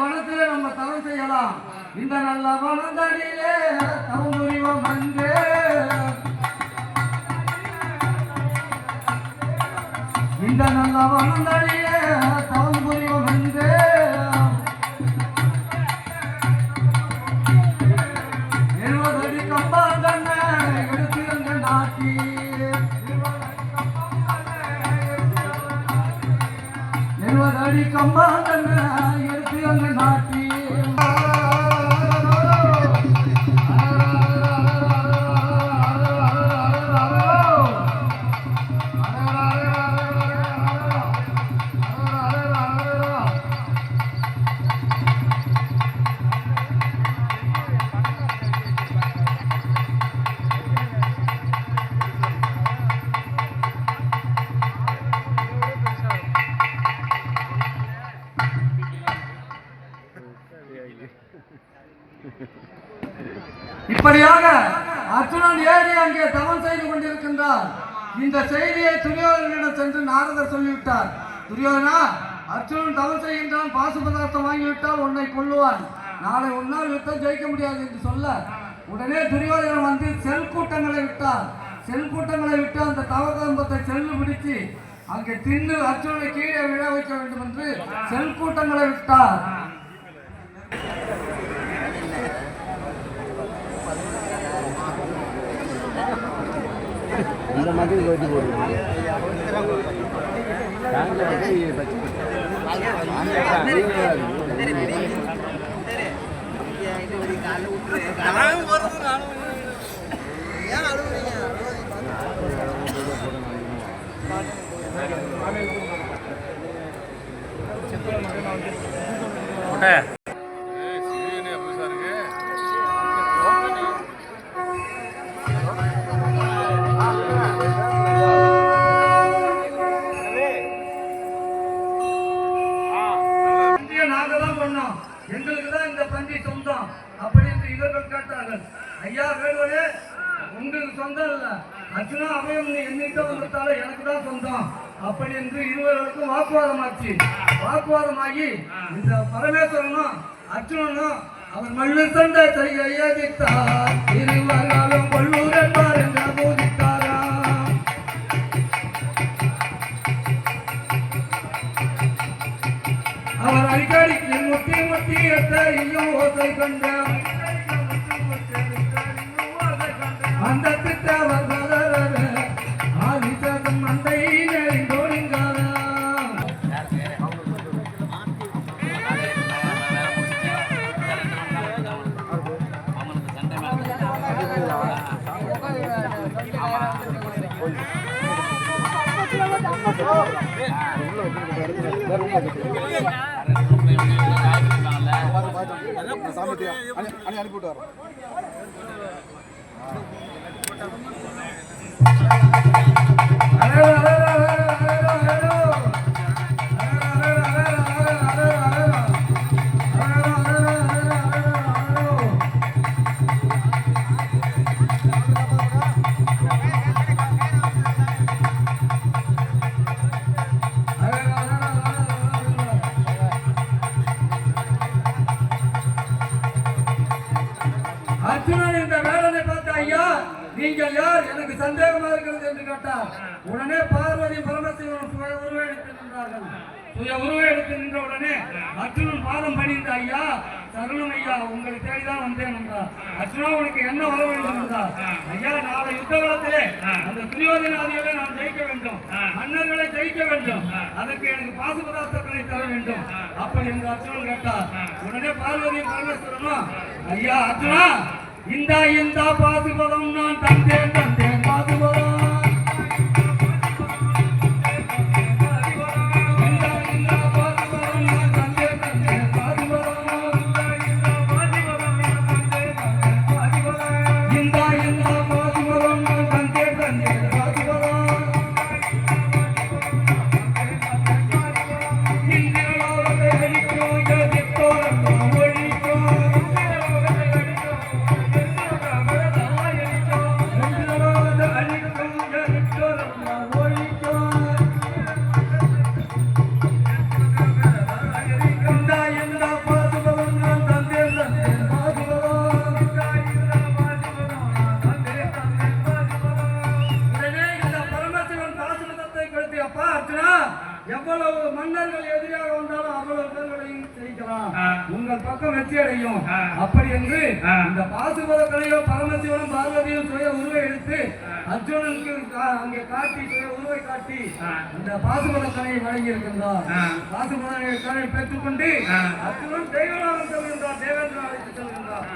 வனத்திலே நம்ம தவம் செய்யலாம். இந்த நல்ல வனதனிலே தவம் புரிவோம் அங்கே. இந்த நல்ல வனதனிலே தவம் புரிவோம் அங்கே. 70 அடி கம்பாங்கண்ண எடுத்து எங்க நாட்டி. 70 அடி கம்பாங்கண்ண எடுத்து எங்க நாட்டி. இப்படியாக அர்ஜுனன் ஏறி அங்கே தவம் செய்து கொண்டிருக்கின்றார். இந்த செய்தியை துரியோதனிடம் சென்று நாரதர் சொல்லிவிட்டார். துரியோதனா, அர்ஜுனன் தவம் செய்கின்றான், பாசுபதார்த்தம் வாங்கிவிட்டால் உன்னை கொல்லுவான், நாளை உன்னால் யுத்தம் ஜெயிக்க முடியாது என்று சொல்ல உடனே துரியோதனன் வந்து செல் கூட்டங்களை விட்டார். செல் கூட்டங்களை விட்டு அந்த தவகம்பத்தை செல்லு பிடித்து அங்கே தின்னு அர்ஜுனனை கீழே விழ வைக்க வேண்டும் என்று செல் கூட்டங்களை விட்டார். இந்த மாதிரி ஓட்டி போடுவோம். எங்களுக்கு தான் இந்த பந்தி சொந்தம் அப்படி என்று இவர்கள் கேட்டார்கள். ஐயா வேடுவனே, உங்களுக்கு சொந்தம் இல்ல, அர்ஜுனா அபயம் என்னிட்ட வந்தால எனக்கு தான் சொந்தம் அப்படி என்று இருவர்களுக்கும் வாக்குவாதமாச்சு. வாக்குவாதமாகி இந்த பரமேஸ்வரனும் அர்ஜுனனும் அவர் மல்லு சண்டை கையடித்தார். இருவர்களும் கொள்ளூர் என்பார் என்று போதித்தாரா. அவர் அடிக்கடிக்கு முட்டி முட்டி எத்தையும் ஓசை கண்ட அந்த திட்டவர் ஆதிசம் மந்தை நெறிந்தோடுங்கார. அனுப்பிவிட்டு வரோம். அர்ஜுனன் இந்த வேலனை பார்த்து, ஐயா நீங்கள் யார், எனக்கு சந்தேகமா இருக்கிறது என்று கேட்டார். உடனே பார்வதி பரமசிவன் சுய உருவெடுத்து நின்றார்கள். சுய உருவெடுத்து நின்ற உடனே அர்ஜுனன் பாதம் பணிந்து, ஐயா சரணம் ஐயா, உங்களை தேடிதான் வந்தேன் என்றார். அர்ஜுனா, உனக்கு என்ன வர வேண்டும் என்றார். ஐயா, நாளை யுத்த காலத்திலே அந்த துரியோதனாதிகளை நான் ஜெயிக்க வேண்டும், மன்னர்களை ஜெயிக்க வேண்டும், அதற்கு எனக்கு பாசுபதார்த்தங்களை தர வேண்டும் அப்படி என்று அர்ஜுனன் கேட்டார். உடனே பார்வதி பரமேஸ்வரனும், ஐயா அர்ஜுனா, இந்த பாசுபதம் நான் தந்தேன் பாசுபதம். ஜெயிக்கலாம், உங்கள் பக்கம் வெற்றி அடையும் அப்படி என்று இந்த பாசுபத கலையோ பரமசிவனும் பார்வதியும் சுய உருவை எடுத்து அர்ஜுனனுக்கு அங்கே காட்டி சுய உருவை காட்டி இந்த பாசுபத கலையை வழங்கி இருக்கின்றார். பாசுபத கலையை பெற்றுக்கொண்டு அர்ஜுனன் தெய்வநாதன் செல்கின்றார், தேவேந்திரன் அழைத்து செல்கின்றார்.